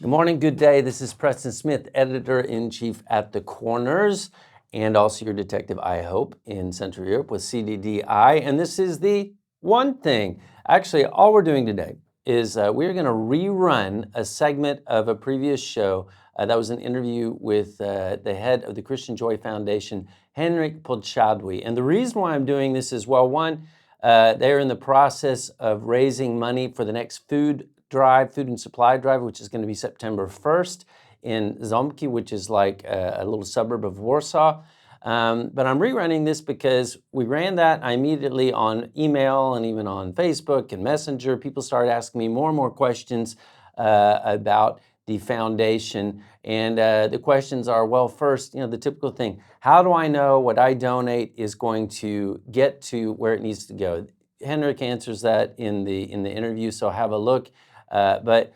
Good morning, good day. This is Preston Smith, Editor-in-Chief at The Corners, and also your detective, I hope, in Central Europe with CDDI. And this is the one thing. Actually, all we're doing today is we're going to rerun a segment of a previous show. That was an interview with the head of the Christian Joy Foundation, Henryk Podsiadly. And the reason why I'm doing this is, well, one, they're in the process of raising money for the next food and supply drive, which is going to be September 1st in Zabki, which is like a little suburb of Warsaw. But I'm rerunning this because we ran that. I immediately on email and even on Facebook and Messenger, people started asking me more and more questions about the foundation. And the questions are, well, first, the typical thing, how do I know what I donate is going to get to where it needs to go? Henryk answers that in the interview, so have a look. But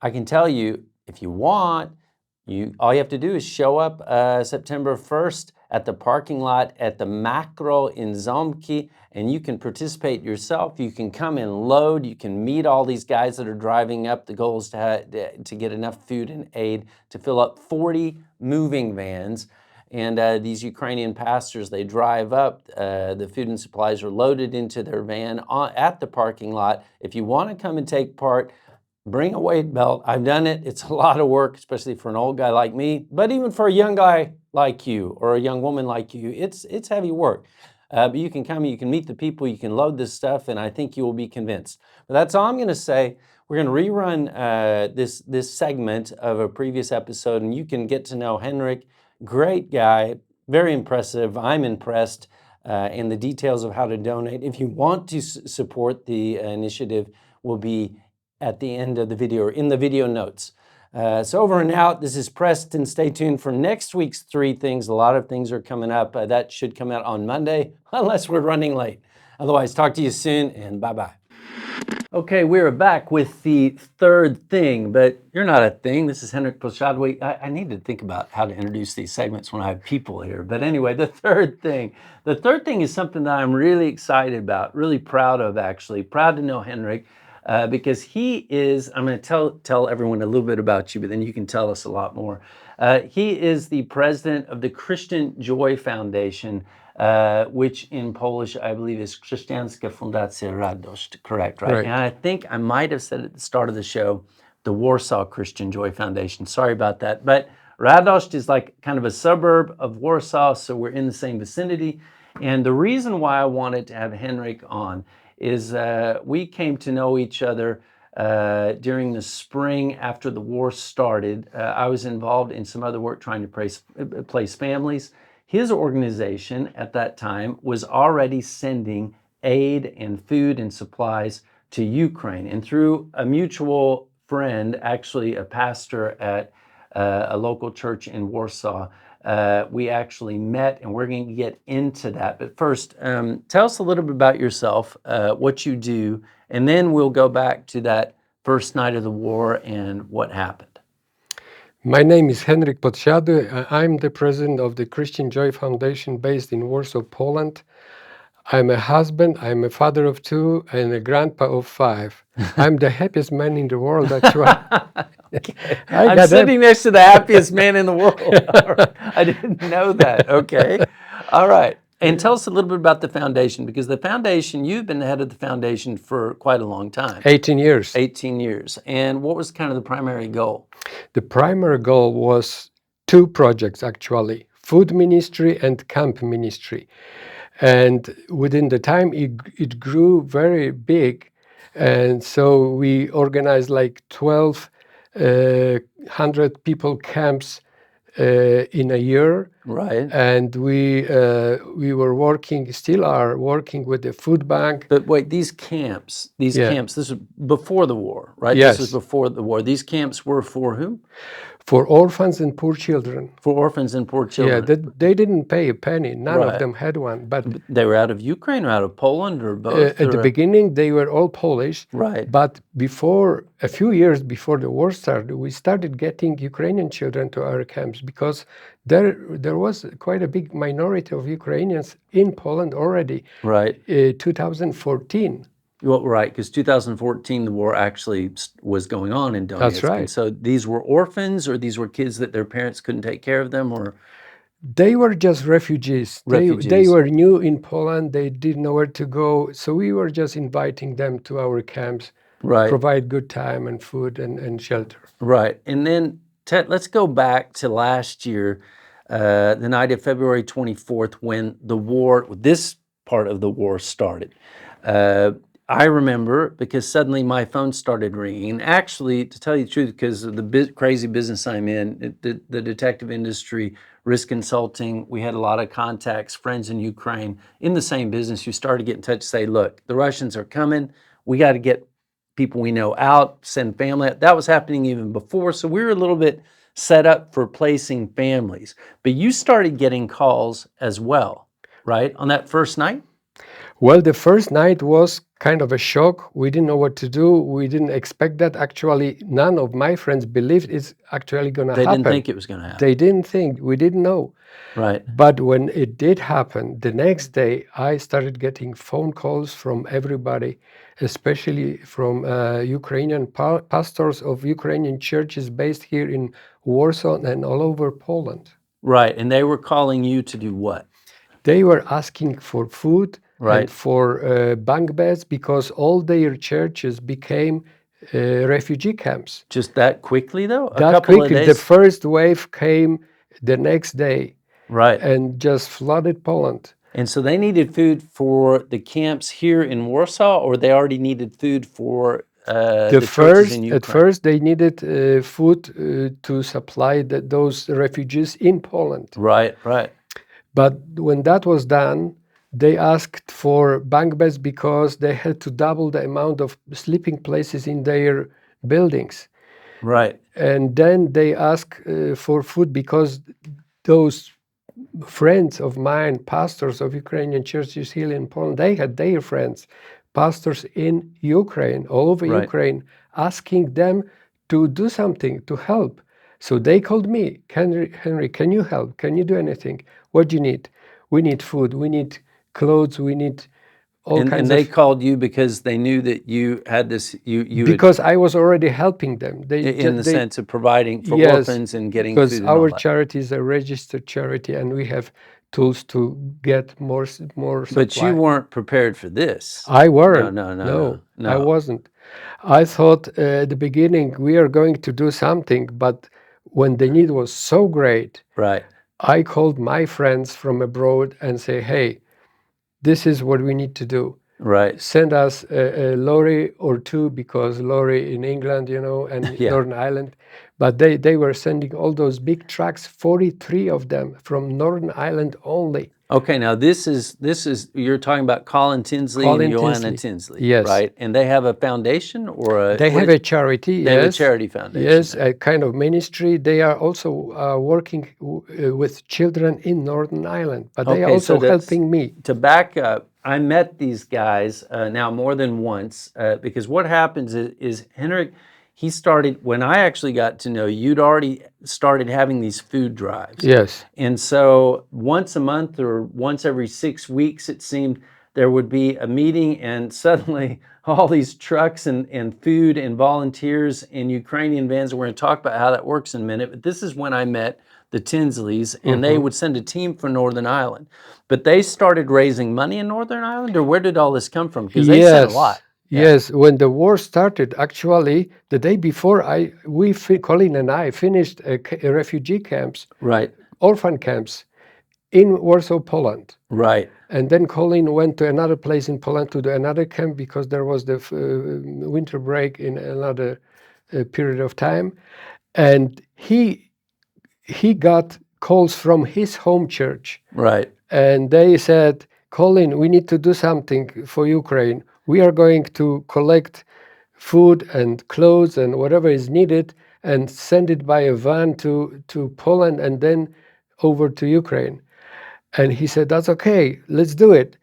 I can tell you, if you want, all you have to do is show up September 1st at the parking lot at the Makro in Zabki, and you can participate yourself. You can come and load. You can meet all these guys that are driving up. The goal is to get enough food and aid to fill up 40 moving vans. And these Ukrainian pastors, they drive up, the food and supplies are loaded into their van at the parking lot. If you want to come and take part, bring a weight belt. I've done it. It's a lot of work, especially for an old guy like me, but even for a young guy like you or a young woman like you, it's heavy work. But you can come, you can meet the people, you can load this stuff, and I think you will be convinced. But that's all I'm going to say. We're going to rerun this segment of a previous episode, and you can get to know Henryk. Great guy, very impressive. I'm impressed. And the details of how to donate, if you want to support the initiative, will be at the end of the video or in the video notes. So over and out, this is Preston. Stay tuned for next week's 3 things. A lot of things are coming up. That should come out on Monday, unless we're running late. Otherwise, talk to you soon, and bye-bye. Okay, we're back with the third thing, but you're not a thing. This is Henryk Podsiadly. I need to think about how to introduce these segments when I have people here. But anyway, the third thing. The third thing is something that I'm really excited about, really proud of, actually. Proud to know Henryk. Because he is, I'm going to tell everyone a little bit about you, but then you can tell us a lot more. He is the president of the Christian Joy Foundation, which in Polish, I believe, is Chrześcijańska Fundacja Radość, correct, right? And I think I might have said at the start of the show, the Warsaw Christian Joy Foundation. Sorry about that. But Radość is like kind of a suburb of Warsaw, so we're in the same vicinity. And the reason why I wanted to have Henryk on is we came to know each other during the spring after the war started. I was involved in some other work trying to place families. His organization at that time was already sending aid and food and supplies to Ukraine. And through a mutual friend, actually a pastor at a local church in Warsaw, we actually met, and we're going to get into that. But first, tell us a little bit about yourself, what you do, and then we'll go back to that first night of the war and what happened. My name is Henryk Podsiadly. I'm the president of the Christian Joy Foundation based in Warsaw, Poland. I'm a husband, I'm a father of 2, and a grandpa of 5. I'm the happiest man in the world, actually. Okay. I'm sitting next to the happiest man in the world. I didn't know that. Okay. All right. And tell us a little bit about the foundation, because the foundation, you've been the head of the foundation for quite a long time. 18 years. 18 years. And what was kind of the primary goal? The primary goal was 2 projects, actually, food ministry and camp ministry. And within the time, it grew very big. And so we organized like 1,200 people camps in a year. Right. And we were working, still are working with the food bank. But wait, these camps, this was before the war, right? Yes. This was before the war. These camps were for whom? For orphans and poor children. For orphans and poor children. Yeah, they didn't pay a penny. None of them had one. But they were out of Ukraine or out of Poland or both? At the beginning, they were all Polish. Right. But a few years before the war started, we started getting Ukrainian children to our camps because there was quite a big minority of Ukrainians in Poland already. Right. 2014. Well, right, because 2014, the war actually was going on in Donetsk. That's right. And so these were orphans, or these were kids that their parents couldn't take care of them, or They were just refugees. They refugees? were new in Poland. They didn't know where to go. So we were just inviting them to our camps, Right, provide good time and food and shelter. right. And then, Ted, let's go back to last year, the night of February 24th, when the war, this part of the war started. I remember because suddenly my phone started ringing. Actually, to tell you the truth, because of the crazy business I'm in, the detective industry, risk consulting, we had a lot of contacts, friends in Ukraine in the same business who started to get in touch, say, look, the Russians are coming. We got to get people we know out, send family out. That was happening even before. So we were a little bit set up for placing families. But you started getting calls as well, right, on that first night? Well, the first night was kind of a shock. We didn't know what to do. We didn't expect that. Actually, none of my friends believed it's actually going to happen. They didn't think it was going to happen. They didn't think. We didn't know. Right. But when it did happen, the next day, I started getting phone calls from everybody, especially from Ukrainian pastors of Ukrainian churches based here in Warsaw and all over Poland. Right. And they were calling you to do what? They were asking for food Right. and for bunk beds because all their churches became refugee camps. Just that quickly, though? A That couple quickly, of the days? first wave came the next day Right. and just flooded Poland. And so they needed food for the camps here in Warsaw, or they already needed food for the churches in Ukraine? At first, they needed food to supply those refugees in Poland. Right, right. But when that was done, they asked for bunk beds because they had to double the amount of sleeping places in their buildings. Right. And then they asked for food because those friends of mine, pastors of Ukrainian churches here in Poland, they had their friends, pastors in Ukraine, all over Right. Ukraine, asking them to do something, to help. So they called me, Henry, can you help? Can you do anything? What do you need? We need food, we need clothes, we need all kinds And of... they called you because they knew that you had this, you Because I was already helping them. in the sense of providing for Yes, orphans and getting because food and all our that. charity is a registered charity and we have tools to get more supply. But you weren't prepared for this. I weren't. No. I wasn't. I thought at the beginning we are going to do something, but when the need was so great, Right. I called my friends from abroad and say, hey, this is what we need to do. Right. Send us a lorry or two, because lorry in England, you know, and Yeah. Northern Ireland. But they were sending all those big trucks, 43 of them from Northern Ireland only. Okay, now this is you're talking about Colin Tinsley Colin and Joanna Tinsley. Tinsley, Yes. right? And they have a foundation or a They have a charity, they have a yes. charity foundation. Yes, a kind of ministry. They are also working with children in Northern Ireland, but they are Okay, also so that's- helping me. To back up, I met these guys now more than once because what happens is Henryk, he started, when I actually got to know you, you'd already started having these food drives. Yes. And so once a month or once every 6 weeks, it seemed, there would be a meeting and suddenly all these trucks and food and volunteers and Ukrainian vans, and we're going to talk about how that works in a minute, but this is when I met the Tinsleys, and they would send a team for Northern Ireland. But they started raising money in Northern Ireland, or where did all this come from? Because they sent a lot. Yes, when the war started, actually, the day before, Colin and I finished refugee camps, Right, orphan camps in Warsaw, Poland. right, And then Colin went to another place in Poland to do another camp because there was the winter break in another period of time. And he got calls from his home church. right. And they said, Colin, we need to do something for Ukraine. We are going to collect food and clothes and whatever is needed and send it by a van to Poland and then over to Ukraine. And he said, that's okay, let's do it.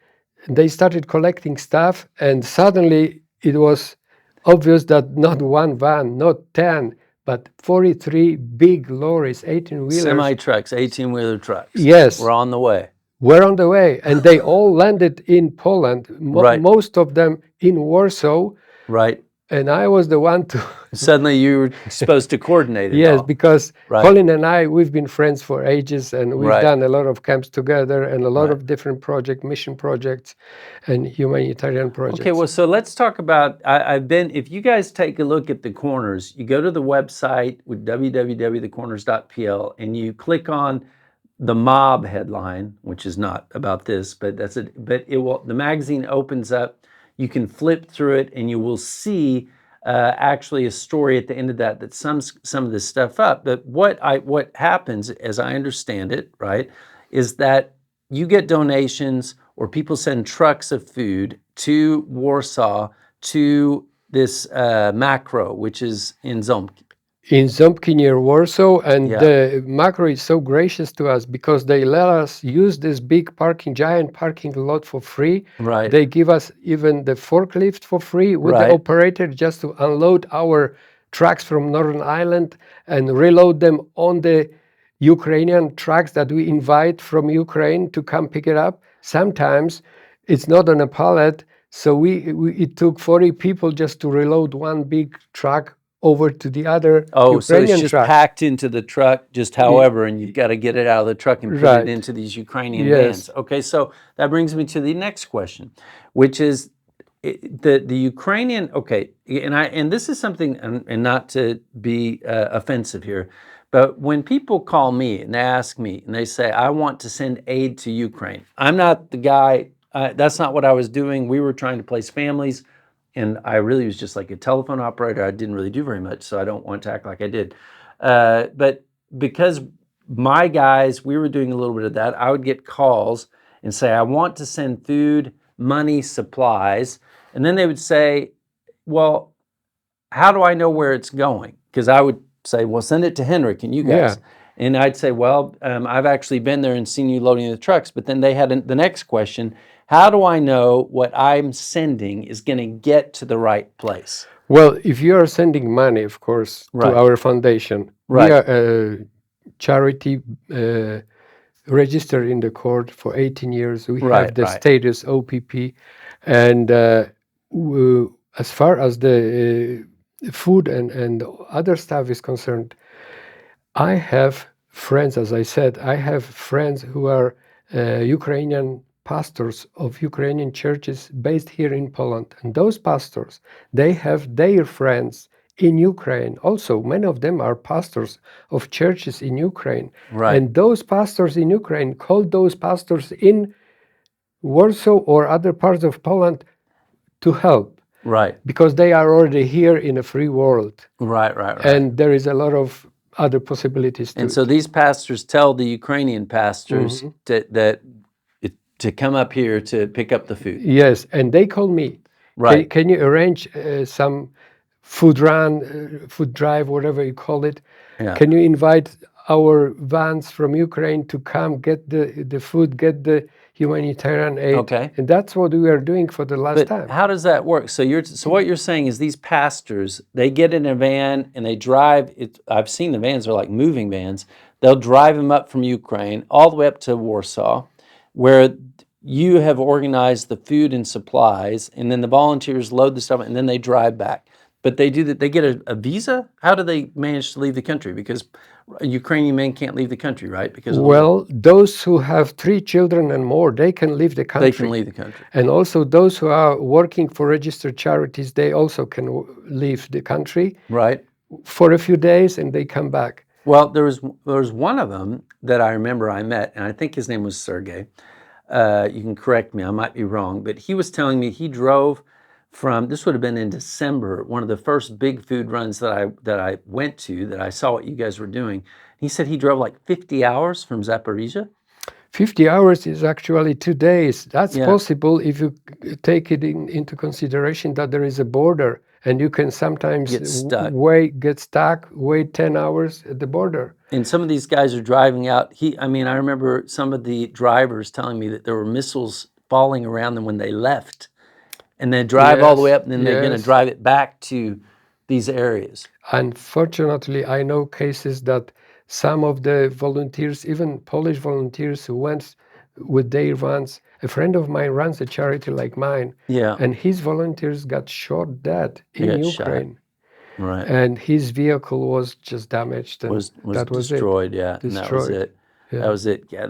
And they started collecting stuff, and suddenly it was obvious that not one van, not 10, but 43 big lorries, 18-wheelers. Semi-trucks, 18-wheeler trucks. Yes. We're on the way. were on the way, and they all landed in Poland. Right. Most of them in Warsaw, Right. and I was the one to. Suddenly you were supposed to coordinate it Yes, all. because Right. Colin and I, we've been friends for ages, and we've Right. done a lot of camps together and a lot Right. of different projects, mission projects, and humanitarian projects. Okay, well, so let's talk about, I've been, if you guys take a look at the corners, you go to the website with www.thecorners.pl and you click on the mob headline, which is not about this, but that's it. But it will, the magazine opens up, you can flip through it and you will see actually a story at the end of that sums some of this stuff up. But what happens, as I understand it, right, is that you get donations or people send trucks of food to Warsaw to this Makro, which is in Zabki. In Zabki near Warsaw, and Yeah. the Makro is so gracious to us because they let us use this big giant parking lot for free. Right. They give us even the forklift for free with Right. the operator just to unload our trucks from Northern Ireland and reload them on the Ukrainian trucks that we invite from Ukraine to come pick it up. Sometimes it's not on a pallet, so it took 40 people just to reload one big truck over to the other Oh, so Ukrainian it's just truck. packed into the truck, just however, and you've got to get it out of the truck and put Right. it into these Ukrainian Yes. vans. Okay, so that brings me to the next question, which is the Ukrainian. Okay, and this is something, and not to be offensive here, but when people call me and they ask me and they say, I want to send aid to Ukraine, I'm not the guy. That's not what I was doing. We were trying to place families. And I really was just like a telephone operator. I didn't really do very much, so I don't want to act like I did. But because my guys, we were doing a little bit of that, I would get calls and say, I want to send food, money, supplies. And then they would say, well, how do I know where it's going? Because I would say, well, send it to Henryk and you guys. Yeah. And I'd say, well, I've actually been there and seen you loading the trucks. But then they had the next question, how do I know what I'm sending is going to get to the right place? Well, if you are sending money, of course, Right. to our foundation, Right. we are a charity registered in the court for 18 years. We Right, have the right. status OPP. And as far as the food and other stuff is concerned, I have friends, as I said, I have friends who are Ukrainian pastors of Ukrainian churches based here in Poland. And those pastors, they have their friends in Ukraine. Also, many of them are pastors of churches in Ukraine. Right. And those pastors in Ukraine call those pastors in Warsaw or other parts of Poland to help. Right. Because they are already here in a free world. Right, right, right. And there is a lot of other possibilities to And so these pastors tell the Ukrainian pastors to come up here to pick up the food. Yes, and they call me. Right. Can you arrange some food run, food drive, whatever you call it? Yeah. Can you invite our vans from Ukraine to come get the food, get the humanitarian aid? Okay. And that's what we are doing for the last time. How does that work? So what you're saying is these pastors, they get in a van and they drive it. I've seen the vans are like moving vans. They'll drive them up from Ukraine all the way up to Warsaw, where you have organized the food and supplies, and then the volunteers load the stuff and then they drive back. But they do that. They get a visa. How do they manage to leave the country? Because Ukrainian men can't leave the country, right? Because those who have 3 children and more, they can leave the country. They can leave the country. And also those who are working for registered charities, they also can leave the country. Right. For a few days and they come back. Well, there was one of them that I remember I met, and I think his name was Sergey. You can correct me, I might be wrong, but he was telling me he drove from, this would have been in December, one of the first big food runs that I went to, that I saw what you guys were doing. He said he drove like 50 hours from Zaporizhia. 50 hours is actually 2 days. That's possible if you take it into consideration that there is a border and you can sometimes get stuck, wait 10 hours at the border. And some of these guys are driving out. I remember some of the drivers telling me that there were missiles falling around them when they left. And they drive all the way up and then they're going to drive it back to these areas. Unfortunately, I know cases that some of the volunteers, even Polish volunteers who went with their vans. A friend of mine runs a charity like mine, Yeah. and his volunteers got shot dead in got shot. Ukraine. Right. And his vehicle was just damaged, and Was that was destroyed, it. yeah. And that was Destroyed. it. Yeah. That was it. Yeah,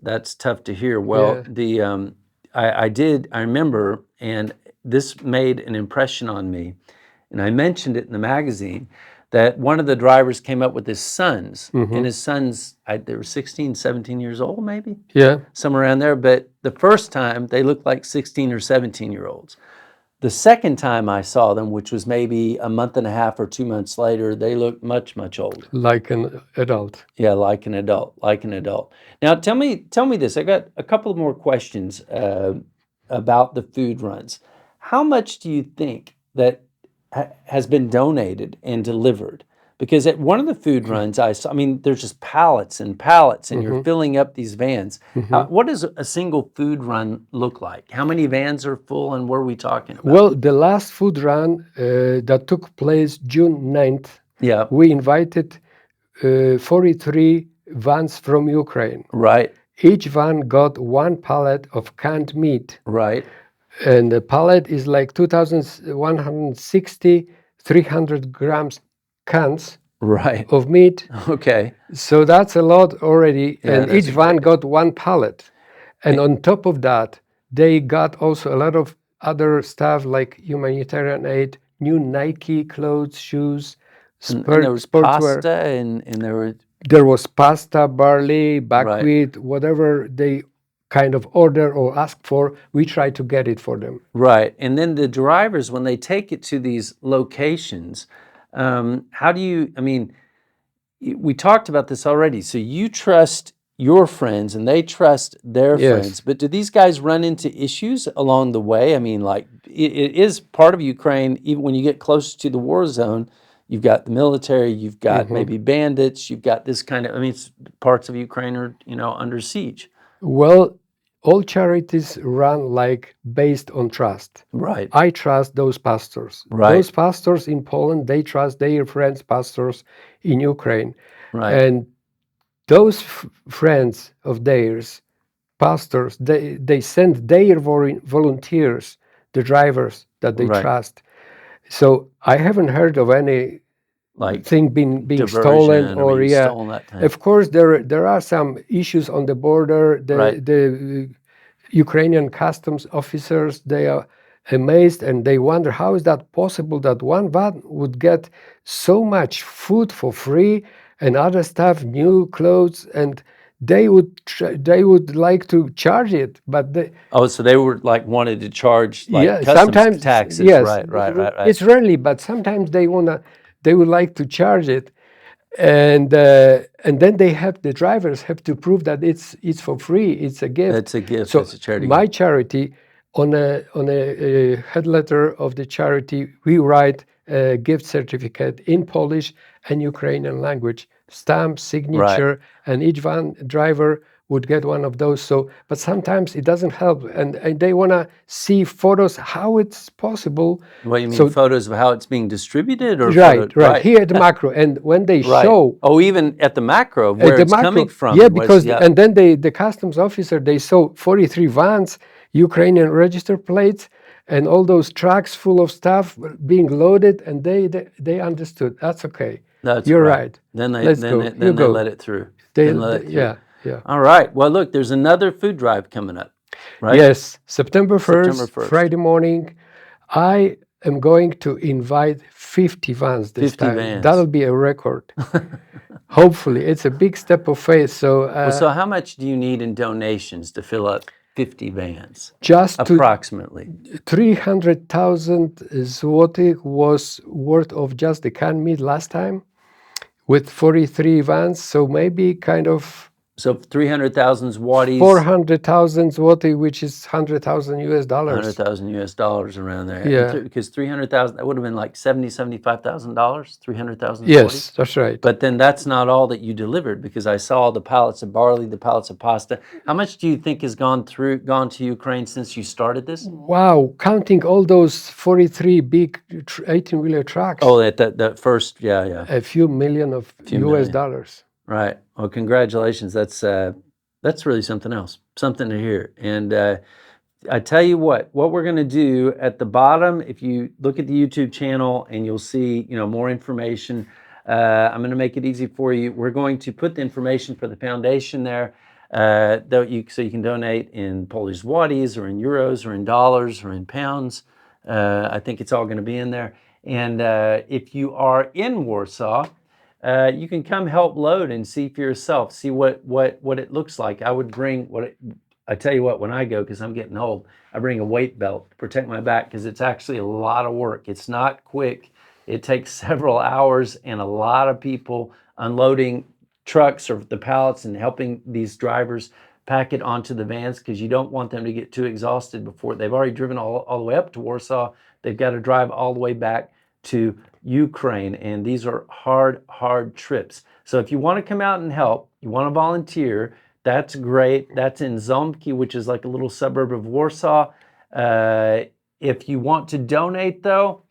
that's tough to hear. Well, Yeah. I remember, and this made an impression on me, and I mentioned it in the magazine, that one of the drivers came up with his sons, and his sons, they were 16, 17 years old, maybe? Yeah. Somewhere around there. But the first time, they looked like 16 or 17-year-olds. The second time I saw them, which was maybe a month and a half or 2 months later, they looked much, much older. Like an adult. Yeah, like an adult. Now, tell me this. I got a couple more questions about the food runs. How much do you think that has been donated and delivered? Because at one of the food runs, I saw, I mean, there's just pallets and pallets, and you're filling up these vans. What does a single food run look like? How many vans are full, and what are we talking about? Well, the last food run that took place June 9th, Yeah, we invited 43 vans from Ukraine. right, Each van got one pallet of canned meat. right, And the pallet is like 2,160, 300 grams cans right. of meat. Okay, So that's a lot already. Yeah, And that's each a van great- got one pallet. And on top of that, they got also a lot of other stuff like humanitarian aid, new Nike clothes, shoes, and there was sportswear. pasta, and there were There was pasta, barley, buckwheat, whatever they kind of order or ask for, we try to get it for them. right. And then the drivers, when they take it to these locations, how do you? I mean, we talked about this already. So you trust your friends, and they trust their Yes. friends. But do these guys run into issues along the way? I mean, like it is part of Ukraine. Even when you get close to the war zone, you've got the military, you've got maybe bandits, you've got this kind of. I mean, parts of Ukraine are under siege. Well, all charities run like based on trust. Right. I trust those pastors. Right. Those pastors in Poland, they trust their friends, pastors in Ukraine. Right. And those friends of theirs, pastors, they send their volunteers, the drivers that they Right. trust. So I haven't heard of any Like thing being diversion stolen or being yeah. stolen, that time. Of course, there are some issues on the border. The Ukrainian customs officers, they are amazed and they wonder how is that possible that one van would get so much food for free and other stuff, new clothes, and they would like to charge it, but they, so they were like wanted to charge like customs sometimes taxes. yes, Right. It's rarely, but sometimes they would like to charge it, and then the drivers have to prove that it's for free, it's a gift. It's a gift. So it's a charity. my charity, on a head letter of the charity, we write a gift certificate in Polish and Ukrainian language, stamp, signature, and each van driver would get one of those. So, but sometimes it doesn't help, and they want to see photos how it's possible. What you mean, so- photos of how it's being distributed, or Right, here at the Makro, and when they right. show Oh, even at the Makro, of where the it's coming from. yeah, was- because and then the customs officer, they saw 43 vans, Ukrainian register plates, and all those trucks full of stuff being loaded, and they understood. That's okay. That's You're right. right. Then they Let's then go. they, You then they go. let it through. They, Then let it through. yeah. All right. Well, look, there's another food drive coming up, right? Yes, September 1st, September 1st. Friday morning. I am going to invite 50 vans this 50 time. vans. That'll be a record. Hopefully, it's a big step of faith. So, So how much do you need in donations to fill up 50 vans? just to Approximately. 300,000 zloty was worth of just the canned meat last time with 43 vans. So maybe kind of So 300,000 zlotys. 400,000 zloty, which is $100,000 US. $100,000 US around there. Yeah. Because 300,000, that would have been like $75,000, 300,000 Yes, zlotys. that's right. But then that's not all that you delivered, because I saw the pallets of barley, the pallets of pasta. How much do you think has gone to Ukraine since you started this? Wow, counting all those 43 big 18-wheeler trucks, Oh, that first, yeah. a few million of US million. dollars. Right. Well, congratulations. That's That's really something else, something to hear. And I tell you what we're going to do at the bottom, if you look at the YouTube channel and you'll see, more information, I'm going to make it easy for you. We're going to put the information for the foundation there, so you can donate in Polish zlotys or in euros or in dollars or in pounds. I think it's all going to be in there. And if you are in Warsaw, you can come help load and see for yourself, see what it looks like. I would bring I tell you what, when I go, because I'm getting old, I bring a weight belt to protect my back, because it's actually a lot of work. It's not quick. It takes several hours and a lot of people unloading trucks or the pallets and helping these drivers pack it onto the vans, because you don't want them to get too exhausted before they've already driven all the way up to Warsaw. They've got to drive all the way back to Ukraine, and these are hard trips. So if you want to come out and help, you want to volunteer, that's great. That's in Zabki, which is like a little suburb of Warsaw. If you want to donate, though,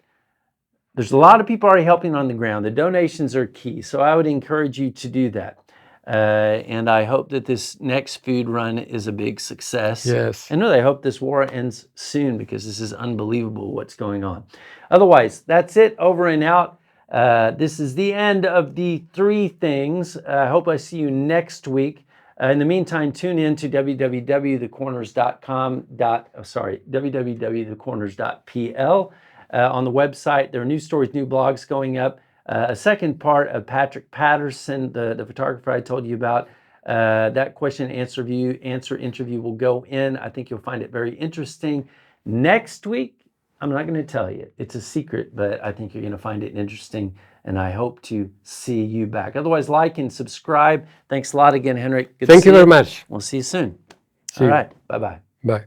there's a lot of people already helping on the ground. The donations are key, so I would encourage you to do that. And I hope that this next food run is a big success. Yes. And really, I hope this war ends soon, because this is unbelievable what's going on. Otherwise, that's it, over and out. This is the end of the 3 things. I hope I see you next week. In the meantime, tune in to www.thecorners.pl. On the website, there are new stories, new blogs going up. A second part of Patrick Patterson, the photographer I told you about, that question and answer interview will go in. I think you'll find it very interesting. Next week, I'm not going to tell you. It's a secret, but I think you're going to find it interesting, and I hope to see you back. Otherwise, like and subscribe. Thanks a lot again, Henryk. Good to Thank see you very much. We'll see you soon. See All you. right. Bye-bye. Bye.